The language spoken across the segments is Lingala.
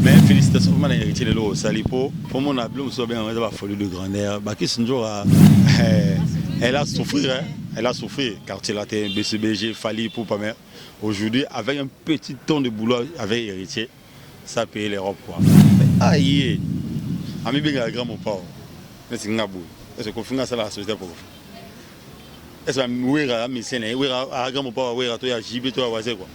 Mais félicitations pour mon héritier de l'eau, Salipo. Pour mon ablon, nous sommes bien dans la folie de grandeur. Baki Sinjo, elle a souffert, hein. Elle a souffert car elle a été BCBG, Fali pour pas mal. Aujourd'hui, avec un petit ton de boulot avec héritier, ça paye les robes quoi. Aïe, ami bien grand mon père. C'est ngabou. Est-ce qu'on finance la société pour? Est-ce que oui, à mission, oui, à grand mon père, oui, à toi, à JB, toi, à quoi.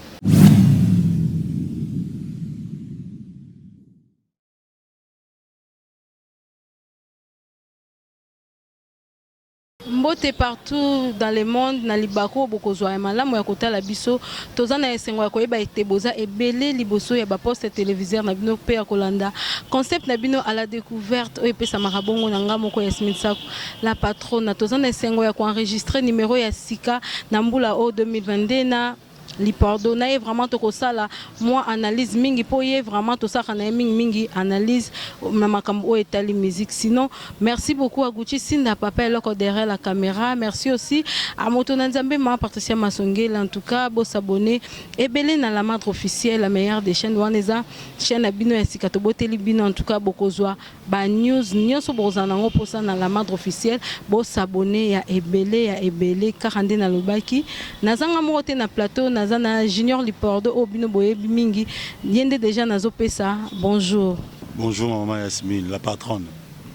Mbote partout dans le monde na libako bokozwa ya malamu ya kotala biso toza na esengo ya koyeba ete boza ebele liboso ya ba poste téléviseur na bino pe ya kolanda concept na bino à la découverte oyo epesa makabongo na nga moko ya Smith Sako la patronne toza na esengo ya enregistrer numéro ya sika na mbula o 2022 na Lipordo na vraiment to kosala moi analyse mingi po ye vraiment to saka na mingi analyse na makambo o etali musique sinon merci beaucoup à Gucci Sinda papa eloko derrière la caméra merci aussi à Moto Nzambe ma Patricia Masongela en tout cas bo s'abonner et belé na la madre officielle la meilleure des chaînes waneza chaîne abino ya sikato boteli bino en tout cas bokozwa ba news nyonso bozana ngo posa na la madre officielle bo s'abonner ya ebele karande na lobaki nazanga mote na plateau Nazana Junior Lipordo Obino Boye Mingi Yende déjà Nazo Pesa. Bonjour. Bonjour maman Yasmine, la patronne.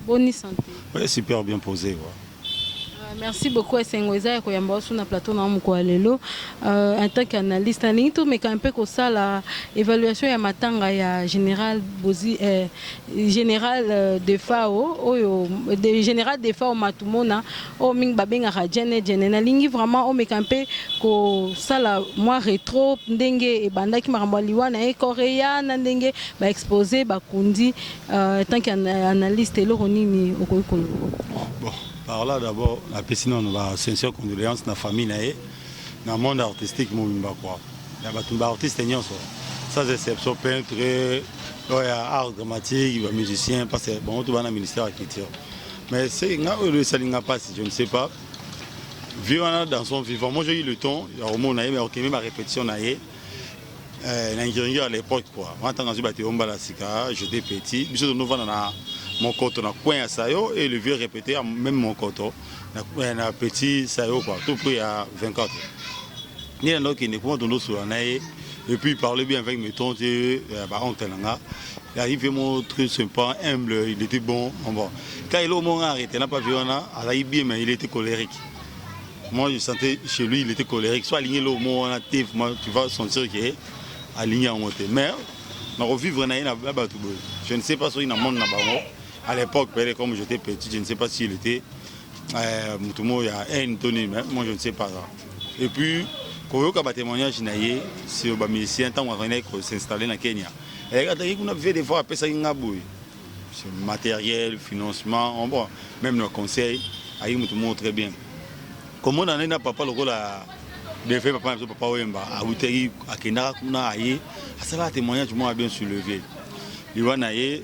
Bonne santé. Oui, super bien posé. Ouais. Merci beaucoup à Sengoza et à sur la plateau Lelo. En tant qu'analyste, mais quand même peu ça la évaluation ya matanga ya général Bozi général de FAO de général de FAO Matumona o ming babenga rajene na lingi vraiment o mekampe ko sala moi rétro ndenge e bandaki makambo liwana e coréen ndenge ba exposé ba kundi tant qu'analyste lo nini okoyikolo. Bon. Par là d'abord, la piscine, on va sincère condoléances dans la famille, dans le monde artistique, il y a des artistes, sans exception, peintre, art dramatique, musicien, parce que bon, tout va dans le ministère de la Culture. Mais c'est un pas, je ne sais pas. Vivant dans son vivant, moi j'ai eu le temps, il y a un moment, mais ok, même ma répétition, l'ingénieur à l'époque, quoi. Moi, quand j'étais petit, mon coton a coin à Sayo et le vieux répétait même mon coton na petit Sayo quoi tout prix à 24 ni un autre qui n'est pas dans nos et puis il parlait bien avec mes tantes et on tenanga il arrive mon truc sympa humble il était bon quand il est au moment arrêté n'a pas vu on a bien mais il était colérique moi je sentais chez lui il était colérique soit aligné le moment tu vas sentir qu'il est aligné en monté mais on revivre je ne sais pas si il y a un monde là-bas. À l'époque, comme j'étais petit, je ne sais pas s'il était Moutoumou, il y a un Tony, moi je ne sais pas ça. Et puis, quand il y a un témoignage, c'est un musicien, tant qu'on s'installer dans Kenya. Et on a vu des fois, après ça, il y a un matériel, financement, même nos conseils, il y a très bien. Comment on a papa le rôle de faire papa Wemba, à Outeri, à Kenya, à ça, le témoignage, moi, a bien soulevé. Il va naïe,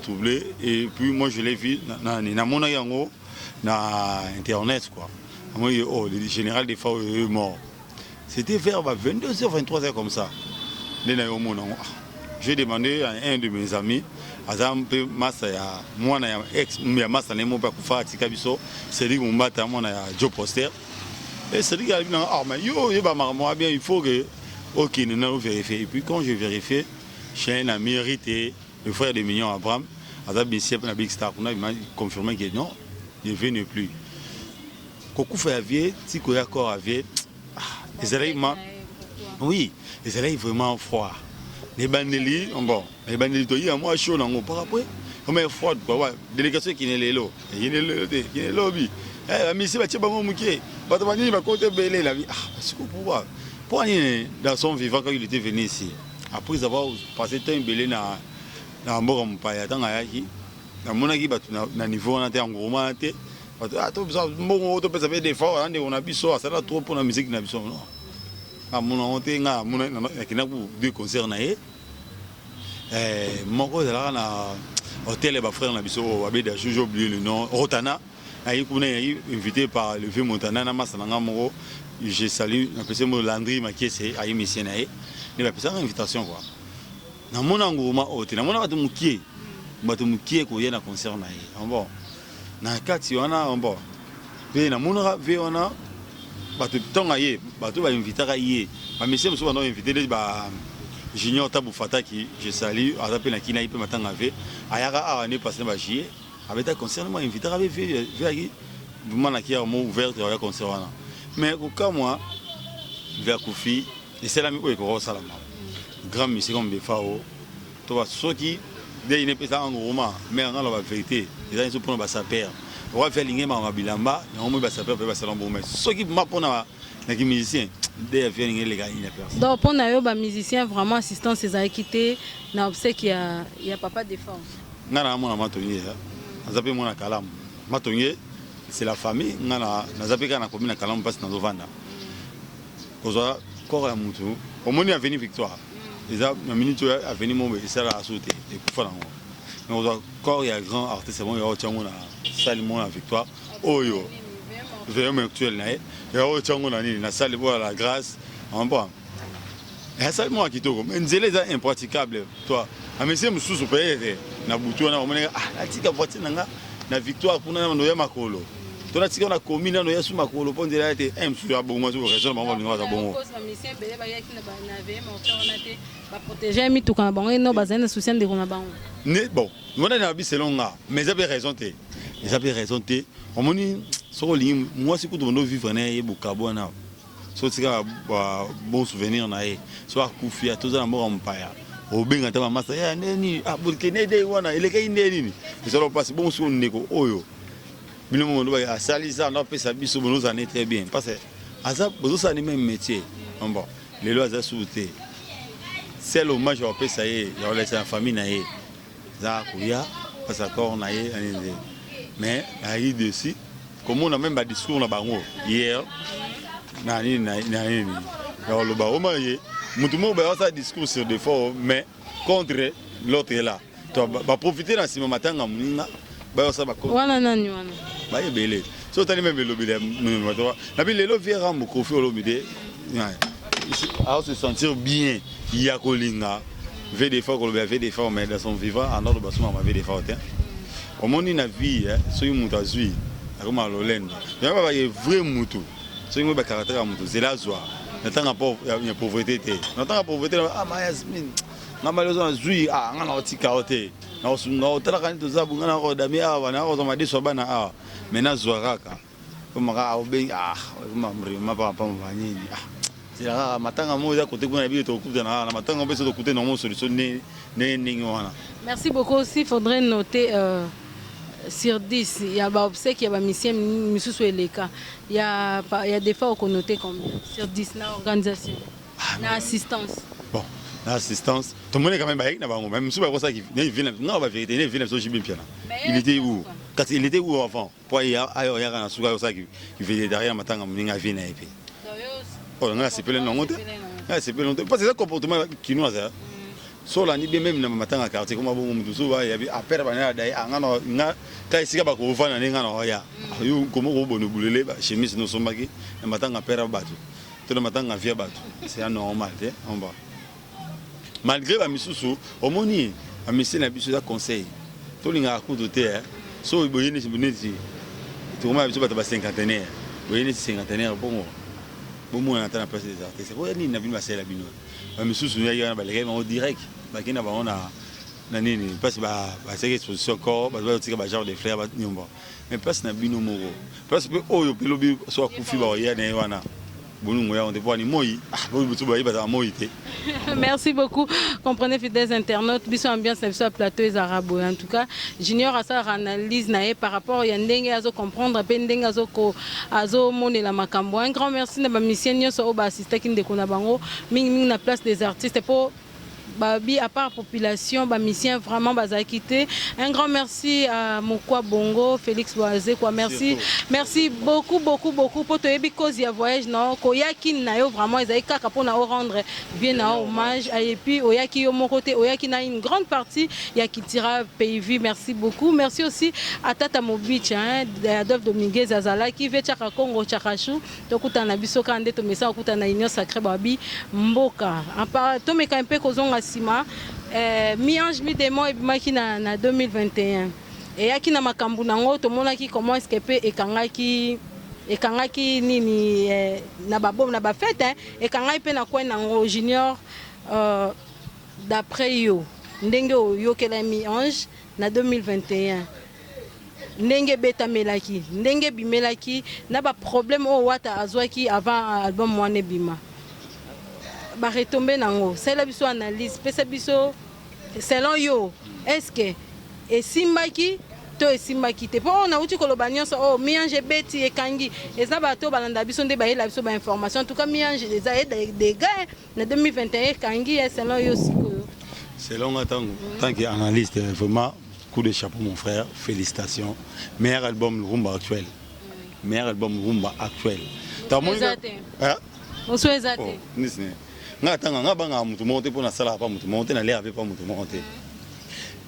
troublé et puis moi je l'ai vu dans mon yango na internet quoi. Moi le général des FAO est mort. C'était vers 22h 23h comme ça. J'ai demandé à un de mes amis azampe massa ya moi na ex ya massa na mo pa kufa tikabiso c'est dit mon bata moi na job poster et c'est dit qu'il a dit ah mais yo il va moi bien il faut que OK nous allons vérifier et puis quand je vérifié j'ai un ami hérité, le frère de Mignon Abraham, a Big Star, on a confirmé que non, il ne venait plus. Kokou fait avier, si Koya corps avier, les élèves, oui, les élèves vraiment froids. Les bandeliers, bon, les bandeliers, il y a moins chaud dans mon par après, on met froid, quoi, délégation qui n'est l'élo, il est le lobby. Eh, mais c'est pas mon mouquet, pas de manière, il va compter belé la vie. Ah, c'est quoi pour voir? Pour aller dans son vivant quand il était venu ici. Après avoir passé temps belé na mboka mpaya tanga yaki na monaki batu na niveau na te en gros ma te to bisa mbongo to pesa be des fois ande on a biso ça trop pour la musique na biso non na mona te nga mona na kina ku deux concerts na ye moko za na hôtel ba frère na biso abeda j'ai oublié le nom Rotana ayi kuna invité par le vieux Montana na masananga moko je salue na pese mo Landry Makiese ayi missionnaire il va faire une invitation quoi. na mona ngoma ote na mona bato mukie ko yena concert na ye bon na kati wana bon pe na mona ve wana bato tonga ye bato ba invitaka ye ba monsieur muso ba invité ba Junior Tabou Fataki je salue arape na kina ipe matanga ve ayaka a ne passer ba jie avec un concert moi invitaka ve ve vraiment qui a mot ouvert ya concert wana mais au moi vers Koufi et c'est la mi ko salama grand monsieur comme Befao to va soki dès il n'est pas en roman mais on a la vérité les gens sont pour ba saper on va faire ligne ma bilamba on va saper ba salon bon mais soki ma pour na qui musicien dès faire ligne les gars il n'y a personne donc pour na yo ba musicien vraiment assistance ces équité na obsèque il y a papa défense ngana mona matonye azape mona kalamu matonye c'est la famille ngana nazapeka na commune kalamu passe na Zovanda koza corps ya mutu omoni avenue Victoire déjà na minute avenue Mombe ça la sauté et kufa nango mais koza corps ya grand artiste bon ya tchango na salle mon Victoire oyo vraiment actuel na ya tchango na nini na salle bo la grâce en bon et ça moi kitoko mais nzele za impraticable toi a monsieur mususu peye na butu na omoni ah atika voiture nanga na Victoire kuna na noya makolo to na tika na commune no yasu makolo po nzela ete msu ya bongo zo raison bango ni ngata bongo cause ba monsieur bele ba yaki na ba na ve mo tona te ba protéger mi to kana bango no ba zana souci de kona bango ne bon mona na bi selonga mais ça peut raison te ça peut raison te omoni so li moi si kuto no vivre na ye bukabo na so tika bon souvenir na ye so akufia to za mbo mpaya obenga ta mama ya neni abulkene de wana eleka indeni ni so passe bon so ndeko oyo bino mo ndo ba sali ça na pesa biso bono ça très bien parce que asa bozo ça ni même métier bon les lois za souté c'est l'hommage au pesa ye ya laisser la famille na ye za kuya parce que on a ye mais ayi dessus comme on a même pas discours na bango hier na ni ya lo ba o ma ye mutu mo ba ça discours sur des fois mais contre l'autre là tu va profiter dans ce matanga muninga ba ça ba wana nani wana ba yebele so tani même le bile na bi lelo viera mo kofi olomide à se sentir bien ya kolinga ve des fois ko be ve des fois mais dans son vivant en ordre basuma ma ve des fois au moni na vie so yimuta zui akoma lolendo ya ba ye vrai mutu so yimu ba caractère mutu zela zwa na tanga ya pauvreté te na tanga pauvreté ah ma Yasmine ngamba lezo na zui ah ngana otika ote na osunga otala kanito zabu ngana ko dami awa na ko ma diso bana awa mena zwakaka kuma ka obe ah mamri mapa pa manyini ah sira matanga moja kote kuna bi to kuta na matanga beso to kuta na mo solution ne wana. Merci beaucoup aussi faudrait noter sur 10 il y a ba obsèque il y a ba mission misusu eleka il y a des fois qu'on noter combien sur 10 na organisation na assistance bon l'assistance tout le monde est quand même baïk na bango même si pas ça qui vient non ba vérité ne vient so jibin piana il était où quand il était où avant pour il y a na suka ça qui vient derrière matanga mninga vina epi oh nga c'est plein non c'est plein parce que ça comportement qui nous a so la ni bien même na matanga quartier comme bon mutu so ba ya bi apere ba na dai ngana nga kai sika ba ko fana ni ngana hoya yo komo ko bonu bulele ba chemise no sombaki na matanga pere batu to na matanga via batu c'est normal on va malgré la misusu omoni a misi na biso da conseil to linga ku doter so boyeni sibuneti to ma biso ba 50aire boyeni 50aire bon na tana place des artistes ko ni na bino ba sela bino a misusu ya yana ba lege en direct ba kina ba ona na nini parce ba c'est exposition corps ba tika ba genre de frères ba nyomba mais place na bino moko parce que oyo pelobi so akufi ba ya na wana. Merci beaucoup. Comprenez fidèles internautes, biso ambiance na biso plateau les arabo. En tout cas, Junior a sa analyse nae par rapport ya ndenge azo comprendre pe ndenge azo monela makambo. Un grand merci na ba mission nyonso o ba assister ki ndeko na bango mingi na place des artistes pour Babi, à part population, mission vraiment quitté. Un grand merci à Mokwa Bongo, Félix Boazé, quoi. Merci, merci beaucoup pour te cause il y a voyage non, Koyaki Nayo vraiment ils avaient qu'à rendre bien un hommage et puis Oyaki au mon côté, Oyaki na une grande partie il y a qui tira PIV. Merci beaucoup. Merci aussi à Tata Mobich, Adolphe Dominguez Azala qui veut Tchaka Congo Tchakachou, Tokuta na biso kande to mesa okuta na union sacré Babi Mboka. En part to me quand peu kozonga sima mi-ange mi-démon ebimaki na 2021 eyaki na makambo nango tomonaki comment est-ce que pe ekangaki nini na babom na bafete ekangaki pe na kwen nango junior d'après yo ndenge oyokela mi-ange na 2021 ndenge betamelaki ndenge bimelaki na baproblème oyo wata azwaki avant album wana ebima baretombe nango sala biso analyse pesa biso selon yo est-ce que esimbaki to esimbaki te mpo nauti koloba nyonso o mi-ange ebeti ekangi eza bato balanda biso nde bayela biso bainformation en tout cas mi-ange eza dega na 2021 ekangi selon yo sikoyo selon nga tant qu'analyste vraiment coup de chapeau mon frère, félicitations. Meilleur album rumba actuel. Meilleur album rumba actuel. T'as mon hein? On souhaite ça.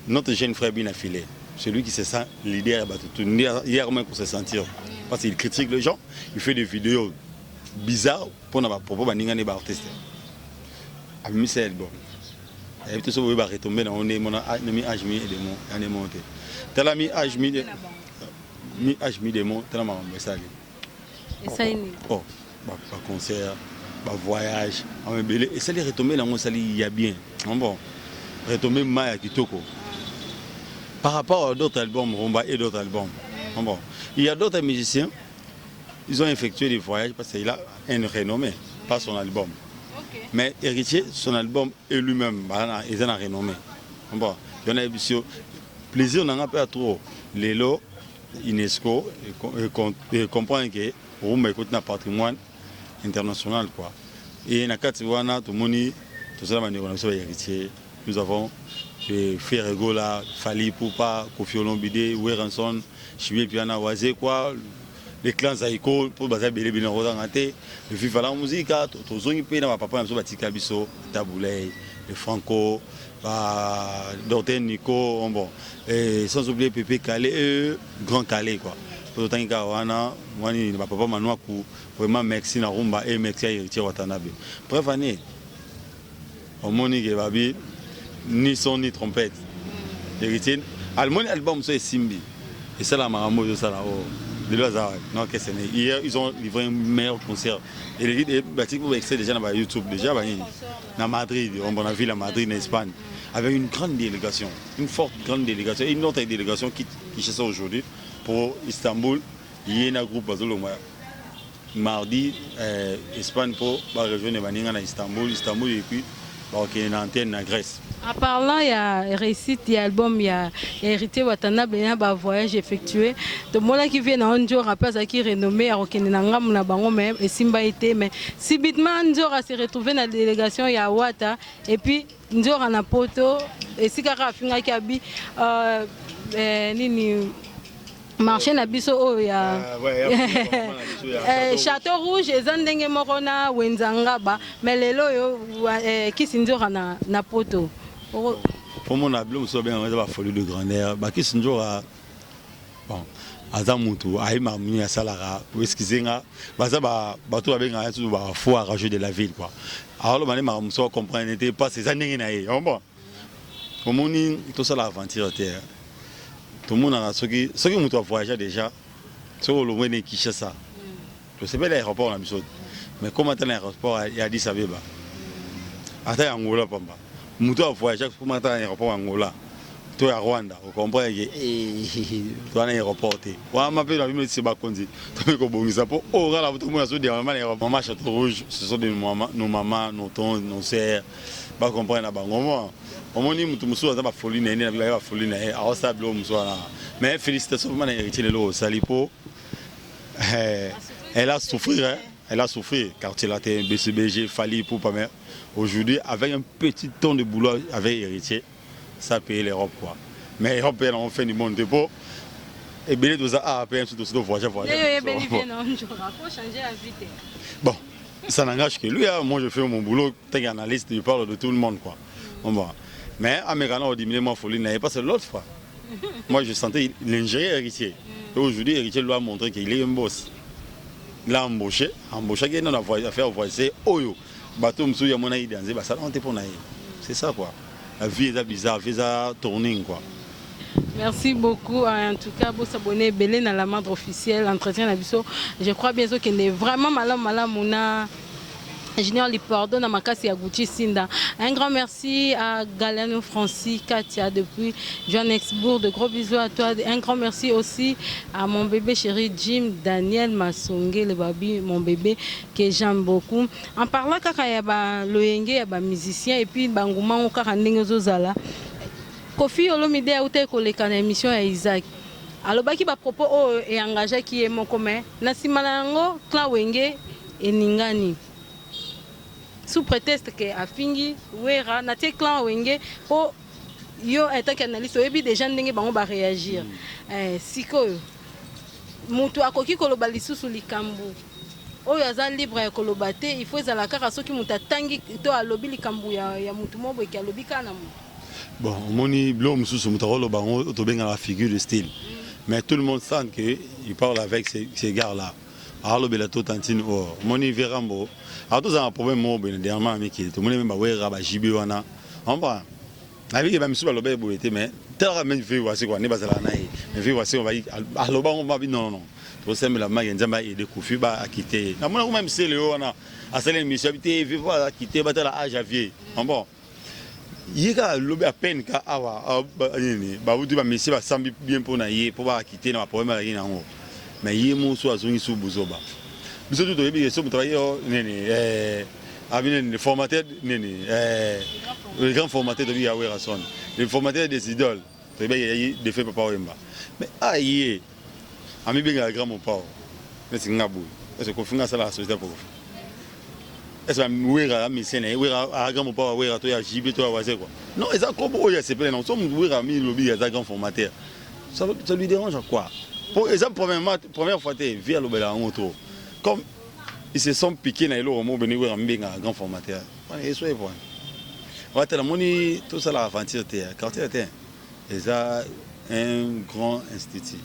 Notre jeune frère bien affilé, celui qui se sent leader, hier même pour se sentir, parce qu'il critique les gens, il fait des vidéos bizarres pour ne pas proposer des artistes. Ami c'est album. Et tout ça va retomber dans mon ami Ajmi et démon, on est monté. Tel ami Ajmi démon, tel ami Messali. Et ça est. Oh, concert, voyage, et ça les retomber dans mon sali il y a bien. Bon, retomber Maya Kitoko. Par rapport à d'autres albums rumba et d'autres albums. Bon, il y a d'autres musiciens, ils ont effectué des voyages parce qu'il a une renommée, pas son album. Mais Héritier, son album est lui-même, il a renommé. Bon, il y en a plaisir, on en a pas trop. Lélo, UNESCO, et comprend que Rumba écoute un patrimoine international. Quoi. Et dans Katiwana, tout le monde, tout ça, Héritier. Nous avons fait Regola, Fali Poupa, Kofi Olomide, Werenson, Chibi Piana Wazé, quoi. Les clans Zaïko, pour baser Bélé Bélé Rodangaté, le Viva la musique, tous les pays dans papa, nous avons Bisso, Taboulay, le Franco, Dorten Nico, bon, et sans oublier Pépé Calais, Grand Calais, quoi. Pour autant que Wana, moi, papa Manoa, vraiment merci na Rumba et merci à Héritier Watanabe. Bref, année, au Monique et Babi, ni son ni trompette. Héritier, Almoni album, c'est Simbi, et c'est la Maramo de Salao. Non, hier, ils ont livré un meilleur concert. Et les bâtiments ont extrait déjà dans YouTube, déjà dans Madrid, on a vu la Madrid en Espagne, avec une grande délégation, une forte grande délégation, et une autre délégation qui chez ça aujourd'hui pour Istanbul. Il y a un groupe mardi, Espagne pour rejoindre Istanbul, Istanbul et puis qui est une antenne en Grèce. En parlant, il y a récite, il y a album, il y a Héritier Watanabe, il y a un voyage effectué. Donc, moi qui vient en jour, après qui renommé, à Rokenangam, na bango même, et Simba était, mais si bitman Ndjora s'est retrouvé dans la délégation, il y a Wata, et puis Ndjora na poto, et si Kara Finga Kabi, nini. Marché na biso o ya Château Rouge eza ndenge moko na wenzanga ba mais lelo yo kisinjora na poto pour mon album so bien on va folie de grandeur ba kisinjora bon azamutu aima muni salara ou excusenga baza ba bato abenga ya tout ba faut arranger de la ville quoi alors le mané mamuso comprendre n'était pas ces années na ye bon pour moni tout ça l'aventure terre. Tout le monde a ceux qui ont voyagé déjà, ceux qui ont été Kinshasa. Je ne sais pas l'aéroport, mais comment est l'aéroport il y a 10 Abeba. Attends, Angola, Pamba. Moutou a voyagé, comment est l'aéroport Angola. Tu es à Rwanda, vous comprenez que tu es à l'aéroport. On m'appelle la ville de Sebakondi. Tu es au Bongisapo. Oh, là, tout le monde a dit que maman Château Rouge, ce sont nos mamans, nos tons, nos sœurs. Vous comprenez là-bas. Au moins, nous sommes à folie, mais félicitations à Héritier Lelo Salipo. Elle a souffert, car elle a été BCBG, Fali pour pas mal. Aujourd'hui, avec un petit ton de boulot avec Héritier, ça paye l'Europe quoi. Mais l'Europe, on fait du monde dépôt. Et bien, tout ça a payé tout ce voyage. Bon, ça n'engage que lui. Moi, je fais mon boulot, tant qu'analyste, je parle de tout le monde quoi. Mais à mes canaux, on dit moi folie n'avait pas c'est l'autre fois. Moi je sentais l'ingénieur héritier. Et aujourd'hui, héritier lui a montré qu'il est un boss. Il a embauché qui est dans la voie à faire voici Oyo. Bateau monsieur y a mon aïe dans ça on était pour naïe. c'est ça quoi. La vie est bizarre, la vie est tourning quoi. Merci beaucoup. En tout cas, vous s'abonner Belé dans la mandre officielle, entretien d'Abisso. Je crois bien sûr qu'il est vraiment malin. Junior lui pardonne à Makasi Agouti Sinda. Un grand merci à Galeno Francis, Katia depuis Johannesburg. De gros bisous à toi. Un grand merci aussi à mon bébé chéri Jim Daniel Masonge, le baby, mon bébé que j'aime beaucoup. En parlant de Loyenge, il y a musicien et puis Bangouma, on a un Kofi Olomide a été collègue en émission à Isaac. Alors, il y a propos et engagé qui est mon commun. Nasimalango, Clan Wenge et Ningani. Sous prétexte que Afingi, Wera, Naté Clan Wenge, pour yo étant qu'analyste, et des gens vont réagir. Si que Moutou Akoki Kolobalisu sous Likambu. Oyo aza libre ya kolobate, il faut ezala kaka soki muta tangi to alobi likambu ya mutu mobo ki alobi kana mu. Bon, moni blom sous mutaro bango to benga la figure de style. Mais tout le monde sent que il parle avec ces gars-là. Alors bela to tantine o moni verambo. Alors tous un problème mo ben dernièrement mais qui tout le monde même ba wera ba jibi wana. On va. Avec ba misu ba lobe bo été mais tellement même fait voici quoi ne bazala na yi. Mais fait voici on va alors bango ba non. Pour ça, la magie nzamba et de Kofi ba a quitté. Na mona même c'est le wana. A celle mission habité vivre a quitté ba la âge à vie. Bon. Yika lobe à peine ka awa ni ba wuti ba monsieur ba sambi bien pour na yé pour ba quitter na problème la yina ngo. Mais yé mo so azungi sou buzoba. Biso tout doyebi so travailler nene avec le formateur nene le grand formateur de Yahweh Rasson. Le formateur des idoles. C'est bien il de fait papa Wemba. Mais aïe ami benga grand mon pao mais c'est ngabou est-ce qu'on finance la société pour est-ce que wera misene wera grand mon pao wera to ya jibe to ya quoi non ça comme oya c'est plein non sommes wera mi lobby ya grand formateur ça lui dérange quoi pour exemple première fois tu via le bela en auto comme ils se sont piqués na ilo mo beni wera benga grand formateur et soit bon on va moni tout ça la aventure quartier et ça un grand institut.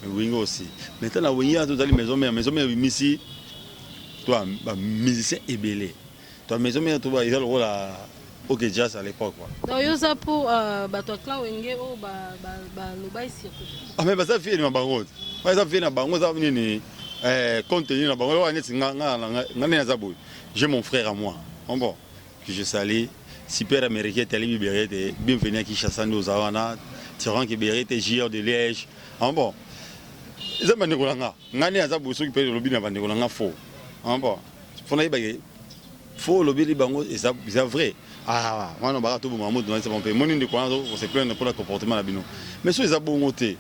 Wingo aussi. Maintenant, la Wingo a tout à maison mère ici. Toi, musicien ébélé. Toi, maison mère, tu vois, il a le rôle à OK Jazz à l'époque. Donc, il y a pour toi, Clan Wenge ou le bail circuit. Ah, mais ça fait une banque. Ça fait une banque, ça vient ni contenu la banque. J'ai mon frère à moi. Bon, que je salue. Super américain, télé libéré, bienvenue à Kinshasa, nous avons Tyran qui libéré, JR de Liège. Bon. Ils ont des gens qui ont des lobby qui faux. Faux lobby, c'est vrai. Ah, moi, on va tout le monde. C'est plein pour le comportement. Mais si ils ont bon côté,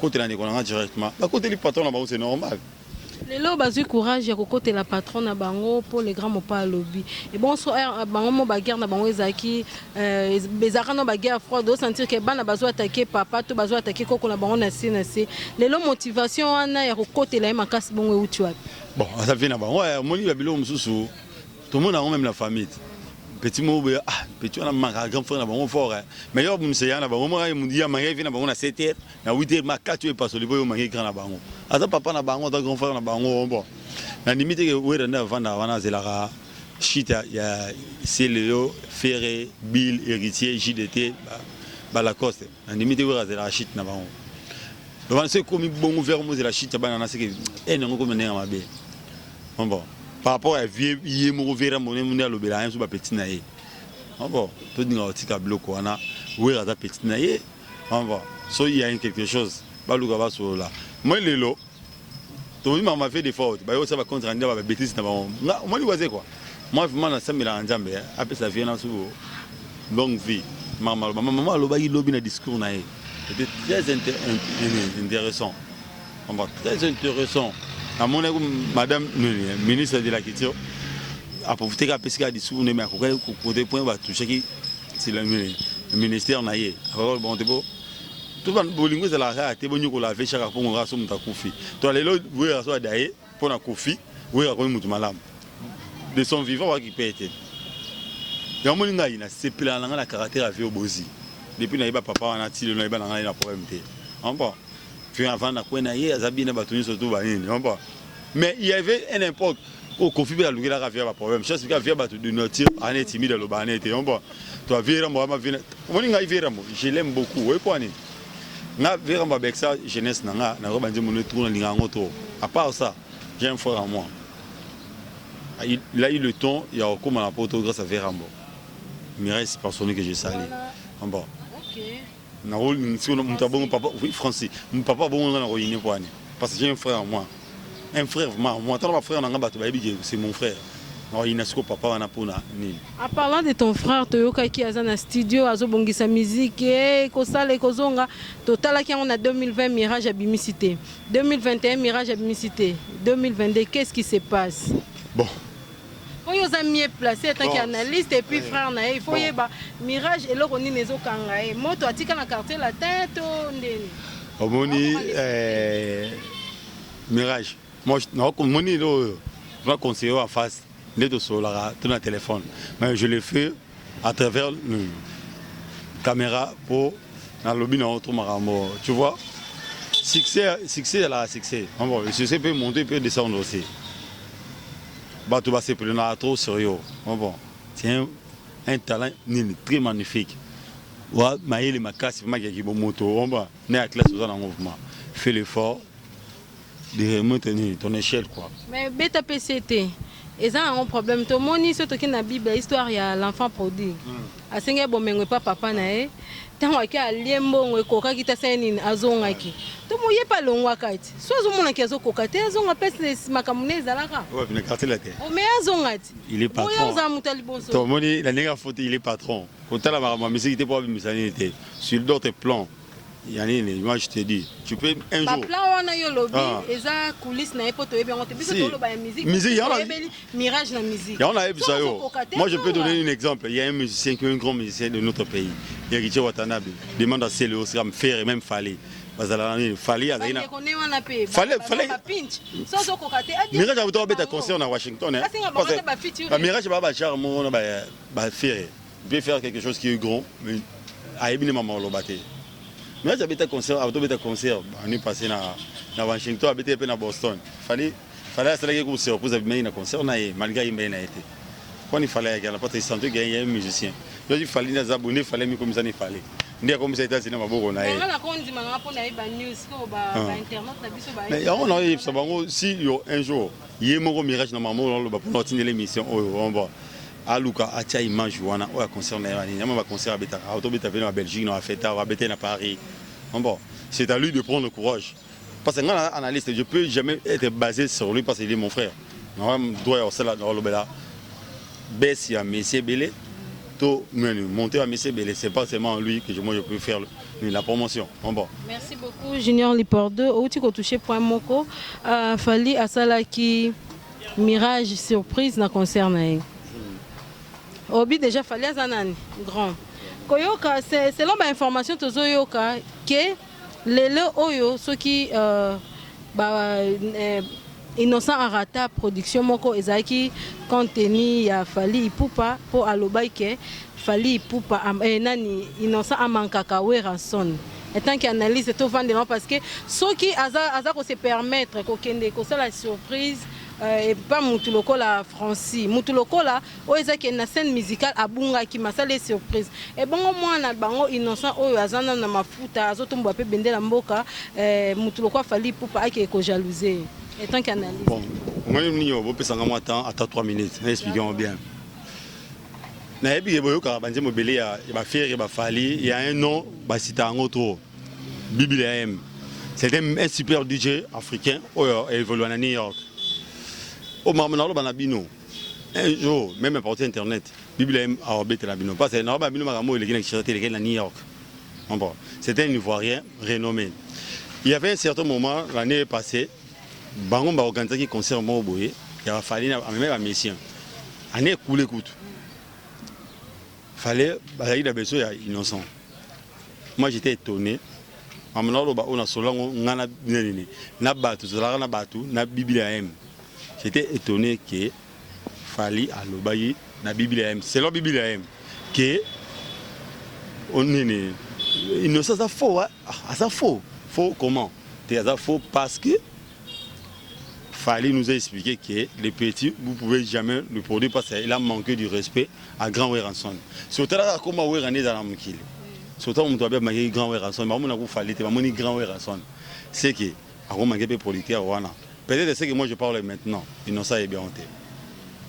côté directement, côté du patron, c'est normal. Les lots ont courage de côté la patronne à Bango pour les grands mopas lobby. Et bon, soit Bango bagarre na Bango ezaki, bezara no bagarre froid, doit sentir que ban a besoin attaquer papa, tout besoin attaquer koko na Bango na c'est. Les lots motivation ana ya côté la makasi Bango où tu as. Bon, ça vient na Bango, moi li babilo mususu. Tout le monde a même la famille. Petit mot petit on a manqué grand frère na Bango fort. Mais yo mun seya na Bango moi mun dia manqué vient na Bango na 7h, na 8h ma 4h pas le boyo manqué grand na Bango. Asa papa na bango ta grand frère na bango bon na limite que wera na vanda wana zelaka chita ya Célio Ferré Bill héritier JDT ba la coste na limite wera zelaka chita na bango donc c'est comme bon gouvernement de la chita bana na c'est que non comme na mabe bon par rapport à vieux yemo vera moné moné lobela un so ba petit na ye bon tout dinga otika bloc wana wera za petit na ye bon so il y a quelque chose ba luka ba so là. Moi, les lots, tout le monde m'a fait des fautes. Ça va contre un bêtise. Moi, je quoi. Moi, vraiment, ça me l'a enjambé. Après, ça vient sur longue vie. Maman, le lobby, le discours, c'était très intéressant. Très intéressant. À mon avis, madame, ministre de la Culture, a profité qu'à pesquer à discours, mais à côté point, va toucher c'est le ministère. Bon, c'est beau. Tout le monde a la été bon pour la faire chaque fois qu'on a son Kofi. Toi les autres vous avez d'ailleurs pour la Kofi, vous avez comme mutu malam. De son vivant qui peut être. Il y a un monde qui a c'est plein la caractère à faire au bosi. Depuis na iba papa on a tiré na iba na problème té. On pas. Puis avant na quoi na yé azabi na batuni surtout ba nini. On pas. Mais il y avait un époque au Kofi ba lugira ka faire pas problème. Chose que faire batu de notir en est timide le bané té. On pas. toi Vérambo ma vina moni ngai Vérambo je l'aime beaucoup oui quoi ni na Vérambo avec ça jeunesse na roba ndio mon tour na linga ngoto à part ça j'ai un frère à moi il a eu le temps il y a comme la poto grâce à Vérambo Mireille c'est personne que j'ai sali en bon OK na rôle si on tabon papa oui français mon papa bon na royine quoi ni parce que j'ai un frère à moi un frère moi tant ma frère na ngaba to c'est mon frère. Papa en parlant de ton frère, Toyoka qui est dans le studio, Azobongisa musique, Kosale Kozonga, total qui on a 2020 Mirage Abimicité, 2021 Mirage Abimicité, 2022 qu'est-ce qui se passe? Bon. Il faut que mieux placé en tant qu'analyste et puis frère il faut y avoir Mirage et là on est nezo kangae. Moto atika na quartier la tête ndeni. Omoni Mirage. Moi comme moni lo va conseiller en face. Sur le téléphone. Mais je l'ai fait à travers la caméra pour dans le lobby dans notre marambo. Tu vois, succès là, succès. Le succès peut monter, peut descendre aussi. Tu vas se prendre trop sérieux. C'est un talent très magnifique. Maïli Makassi, Magaki Bomoto, né à classe dans le mouvement. Fais l'effort de remonter ton échelle. Mais bêta PCT. Et ça a un problème. Tout le monde dit que dans la Bible, l'histoire il y a l'enfant prodigue. A senga bomengo pas papa nae. Tant que aliembo ngokoka kita seni azongaki. To moye pas longwa kati. So azomona ki azokoka te azonga pese makamune zalaka. Ouais, vient carter la tête. O me azongati. Il est patron. Oya zamutali bonso. To moni la nega faute il est patron. Quand la marama musique était pas misanité. Sur d'autres plans. Yanine, moi je te dis, tu peux un jour. Plan on a yo lobby, eza coulisses na epo to ebe on te biso to loba musique. Musique, mirage na musique. On a ça yo. Moi je peux donner un exemple. Il y a un musicien qui est un grand musicien de notre pays. Il y a Richie Watanabe. Demande à Célé aussi à me faire et même Fallait. Fallait à Zaina. Fallait. Mirage a voulu un concert à Washington. Mirage va pas charme, on va faire. Il peut faire quelque chose qui est grand, mais à Ebine maman lobaté. Mais j'avais un concert, on est passé à Washington, habité à Boston. Fallait que vous surprise à un concert, malgré qu'il ait été. Quand il fallait qu'il n'y ait pas gagner un musicien. Il fallait que les abonnés fallait comme ça il fallait. Il y a comme ça été dans ma bourre. Mais on a eu si un jour il y a un mirage dans ma maman pour continuer l'émission, on va. Aluka atia image wana oya concert na yani nyama ba concert abeta autobeta venu en Belgique na fête à abeta na Paris. Bon, c'est à lui de prendre le courage. Parce que un analyste, je peux jamais être basé sur lui parce qu'il est mon frère. Non, doit avoir ça là dans le bela. Bessi à Messie Belé, to monter à Messie Belé, c'est pas seulement lui que moi je peux faire la promotion. Bon. Merci beaucoup Junior Lipor 2 au tiko touché point moko fali asala ki mirage surprise na concert na Obi déjà fallait un grand. Koyoka c'est selon ma information tozoyoka que lelo oyo ceux qui innocent arata production moko ezaki contenu ya fali ipupa pour alobai ke fali ipupa nani innocent amankaka weranson. Et tant qu'analyse tout vendre parce que ceux qui aza ko se permettre ko kende ko la surprise et pas Moutuloko la Francie. Moutuloko la, oezaki na scène musicale abunga qui m'a salé surprise. Et bon moi na bango innocent oyo azana na mafuta azotombo pe bendela mboka Moutuloko fali pour pas que jalouser. Et tant qu'analyse. Bon, moi ni yo pe sanga moi temps à 3 minutes. Expliquons bien. Na ebi boyoka banje mobele ya ba faire ba fali, il y a un nom ba cita en autre. Bible M. C'était un super DJ africain oyo évolue à New York. Au moment banabino un jour même porté internet Bible a obété la bino parce que normalement bino maramo il est qui à New York. Bon, c'était un Ivoirien renommé. Il y avait un certain moment l'année passée bango ba organiser qui concert mo boye il a fallu même à Messien. Année coulé coûte. Fallait il a besoin innocent. Moi j'étais étonné. Amna lo ba ona solango ngana nini na batu solango na batu na Bible M. J'étais étonné que Fali a l'obaye na Bible M. C'est la Bible M que on est innocent ça faux ça faux comment c'est ça faux parce que Fali nous a expliqué que les petits, vous ne pouvez jamais le produire parce qu'il a manqué du respect à Grand Weranson. Surtout là, comme on est dans la Mokile. Surtout, on doit bien Grand Weranson. Mais on a fallu Grand Weranson. C'est que, on a manqué politique. Peut-être c'est que moi je parle maintenant. Innocent et bien honte.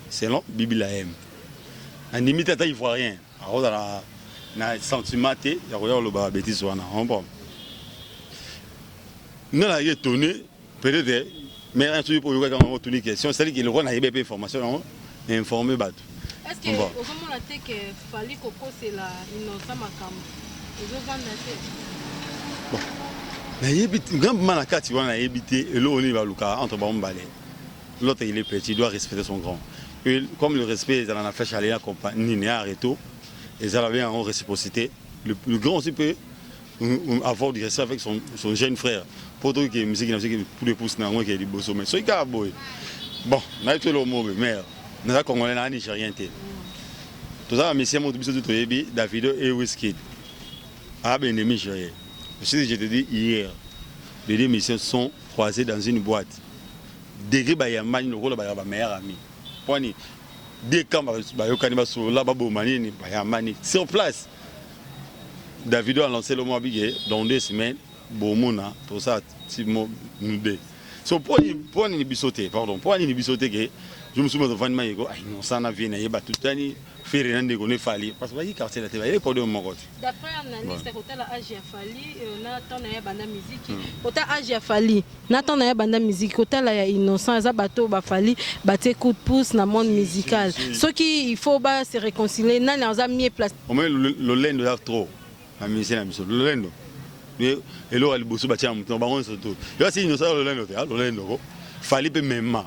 C'est long, Bible la aime. En limite, il ne voit rien. Alors, dans le sentiment, il y a le bêtise. Nous avons étonné, peut-être. Mais un truc pour vous quand on question, c'est que le roi n'a pas d'informations, informé. Est-ce que au moment où que fallait que c'est la innocent macam, ils ont bon, mais grand malaka tu vois na évité et l'eau on va luka entre bon balai. L'autre il est petit, il doit respecter son grand. Et comme le respect dans la fête chalet compagnie n'est arrêté et ça avait en réciprocité, le grand aussi peut avoir du respect avec son jeune frère. Pour tout que musique pour les pouces na qui est du bosso mais so ka boy. Bon, na tout le mot mais na congolais na nigérien té. Tout ça monsieur mon biso tout yebi Davido et Wizkid. Ah ben ennemi nigérien. Je te dis hier, les deux missions sont croisées dans une boîte. Degré Bayamani le rôle de meilleur ami. Poni deux camps Bayokani sur là Babomani Bayamani sur place. Davido a lancé le mois dans 2 semaines. Bomona, tout ça, Timo Nudé. So, pour une bisoté, pardon, pour une bisoté que je me souviens de Van Maïgo, non, ça n'a vu, il y a tout le temps, faire rien de qu'on fallu. Parce que, quartier la télé, il est pas de mon côté. D'après l'analyste, hôtel Agia Fali, Nathan Naya Banda Musique, hôtel Agia Fali, Nathan Naya Banda Musique, hôtel Aya Innocent, Zabato Bafali, batté coup de pouce dans le monde musical. Ce qu'il faut se réconcilier, n'a pas mis place. Au moins, le lendo est trop. La musique, le lendo. Et là, il bosse bâtir un mouton, baron surtout. Il y a aussi une autre le fallait même.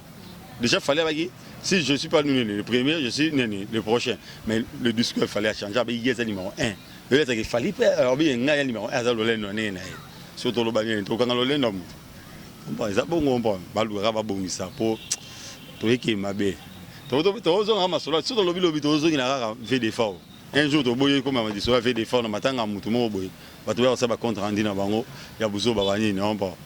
Déjà, fallait si je ne suis pas le premier, je suis le prochain. Mais le discours, il fallait changer. Il y a le numéro 1. Il fallait alors il y a le numéro 1. Surtout le bagage, quand on le nomme. On ça bon, on va le bon ça pour tout qui m'a bien. Surtout le lobby, il a fait des efforts. Un jour, tu as comme on dit, tu as fait des efforts dans le matin, tu as fait des compte rendu dans Bango, il y a besoin de babani, non pas.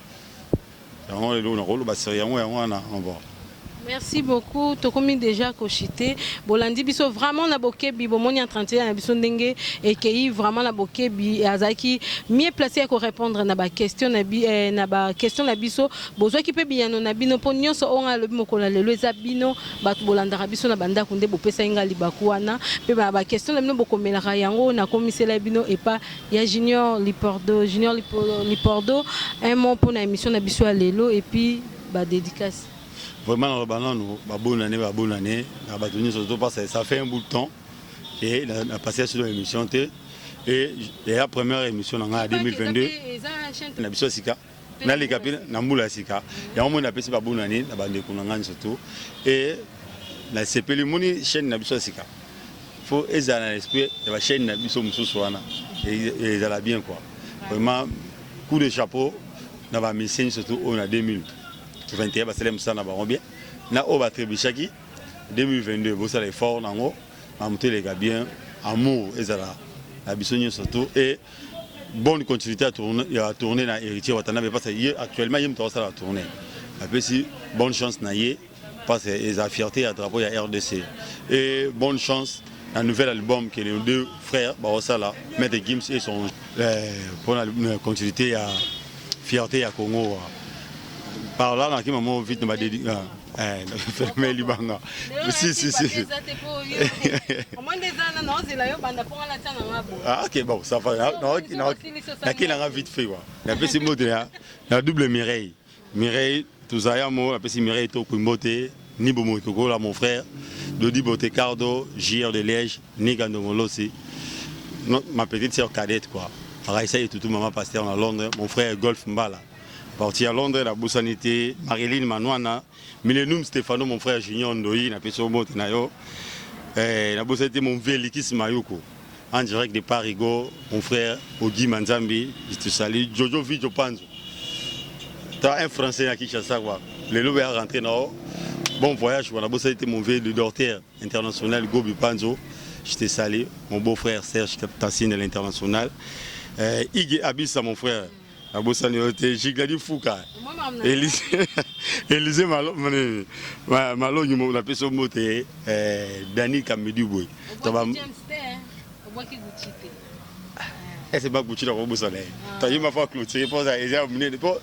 Merci beaucoup. Tokomi déjà cochité. Bolandi biso vraiment na bokebi bomoni en 31 na biso ndenge et qui vraiment na bokebi azaki mieux placé pour répondre na ba question na question na biso besoin qui peut bien na bino ponyo so on a le mokola lelo ezabino bat bolanda biso na banda kunde bopesa inga libakuana pe ba question na bino bokomela yango na komisela bino et pas ya Junior Lipordo un mot pour na émission na biso à lelo et puis ba dédicace. Vraiment, dans le banane, bonne année, surtout parce que ça fait un bout de temps et on a passé sur l'émission et la première émission en 2022. On a vu Sika, on a les capines, on a moula Sika. Et on a appelé bonne année, on a bandé surtout et la CPL Moni chaîne na biso Sika. Faut examiner l'esprit de la chaîne na biso Mususuana et ça va bien quoi. Vraiment coup de chapeau dans la mission surtout on a 2000. 21 parce que ça n'a pas bien na au Batribichaki 2022 vous allez fort nango a monter les gars bien amour et ça la bisogno surtout et bonne continuité à tourner dans héritier Watanabe parce que actuellement il me tourne ça la tourner après si bonne chance naie parce que les fierté à drapeau il y a RDC et bonne chance un nouvel album que les deux frères Barosala Maître Gims et son pour la continuité à fierté à Congo. Par là, dans quel moment vite nous va dédier fermer les bancs. Si. Ah ok bon ça va. Non, qui n'a vite fait quoi. La petite mot de la double Mireille. Mireille, tout ça y a mot. La petite Mireille tout pour monter. Ni Bomo Koko là mon frère. Dodi Botecardo, JR de Liège, ni Gandongolo aussi. Ma petite sœur cadette quoi. Raïssa et tout maman pasteur à Londres. Mon frère Golf Mbala. Parti à Londres, la Boussanité, Marilyn Manouana, Millennium Stéphano, mon frère Junior Ndoyi, na Peso Motenayo, la Boussanité, mon Vélikis Mayoko, en direct de Parigo, mon frère Ogi Manzambi, je te salue, Jojo Vidjo Panzo. Tu as un Français à Kinshasa, le loup est rentré dans bon voyage, la Boussanité, mon vieux de docteur international, Gobi Panzo, je te salue, mon beau-frère Serge Tassine de l'international, Iggy Abissa, mon frère. abosani ote Jigladi Fouka Élysée malongi mo na peso mote Dani Kamedi boy c'est pas Gucci la robosana ta yima fa clôturer pour ça et amener pour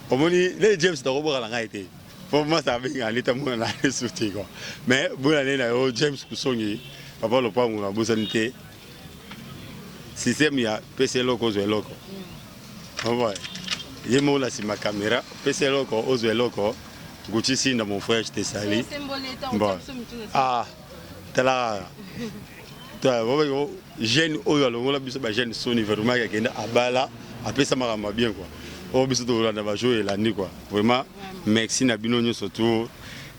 omoni les James da robo la ngaite pour moi ça avec en état mo na sauter quoi mais bon année là James kusongi papa le pas na bosanité système ya PC loko zo loko on voit yemo la si ma caméra PC loko ozo loko Gucci si na mon frère j'étais sali bon ah tala jeune oyo longola biso ba jeune soni vraiment ya kenda abala après ça m'a bien quoi o biso to la ba jouer la nuit quoi vraiment merci na bino nyoso to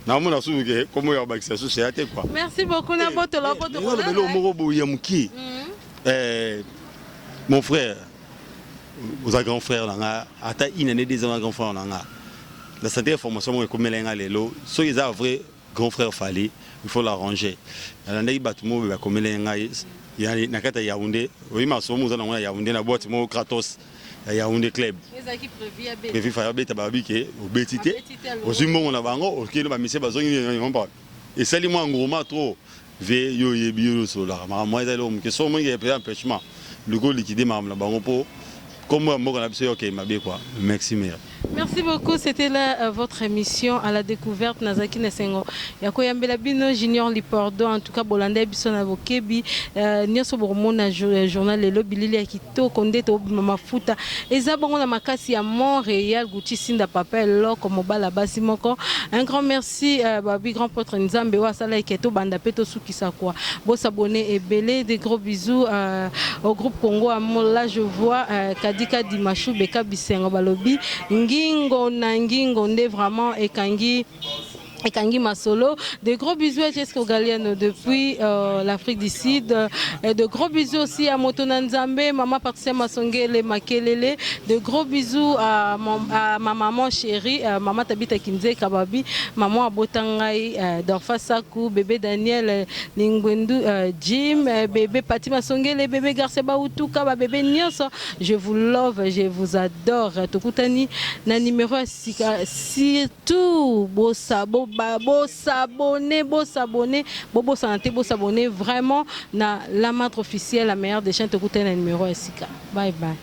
na mona su ke comme ya ba kisa société quoi merci beaucoup na boto la boto le moko boye muki mon frère aux grands frères là ata une année des grands frères là la santé information est comme là lelo so ils a vrai grand frère fallait il faut l'arranger la ndai batumo ba comme là yani nakata Yaoundé oui ma somo za na Yaoundé na boîte mo Kratos Yaoundé club ezaki prévu prévu fa beta babike obetité ozimo on a bango okino ba mise bazongi ngomba et sali moi ngoma trop ve yo yebi yo so la moi za lo mke so mo ngi empêchement le go liquider ma bango po comme moi on a besoin OK mabe quoi merci mère. Merci beaucoup, c'était là votre émission à la découverte Nazaki Nesengo. Yakoyambela bino Junior Lipordo en tout cas Bolanda biso na bokebi nyoso boromona journal lelo bilili akito konde to mafuta eza bongo na makasi ya Montréal Gucci Sinda papa loko mobala basi moko. Un grand merci babi grand potre Nzambe wa sala eketo banda peto sukisa kwa. Bo s'abonner et belé des gros bisous au groupe Congo Amour. Là je vois Kadika Dimachou Beka Bisengo balobi Ngingo Nangingo nde vraiment Ekangi Masolo. De gros bisous à Jessica Galiano depuis l'Afrique du Sud. Et de gros bisous aussi à Motona Nzambe, maman Patricia Masongele Makelele. De gros bisous à ma maman chérie, maman Tabita Kinze Kababi, maman Abotangai d'Orfa Sakou, bébé Daniel Lingwendu Jim, bébé Pati Masongele, bébé Garceba Utuka, bébé Nyos. Je vous love, je vous adore. Tokutani na numéro surtout s'abonner vraiment na la marque officielle la meilleure des chaînes. Tokutani na numéro SIK. Bye bye.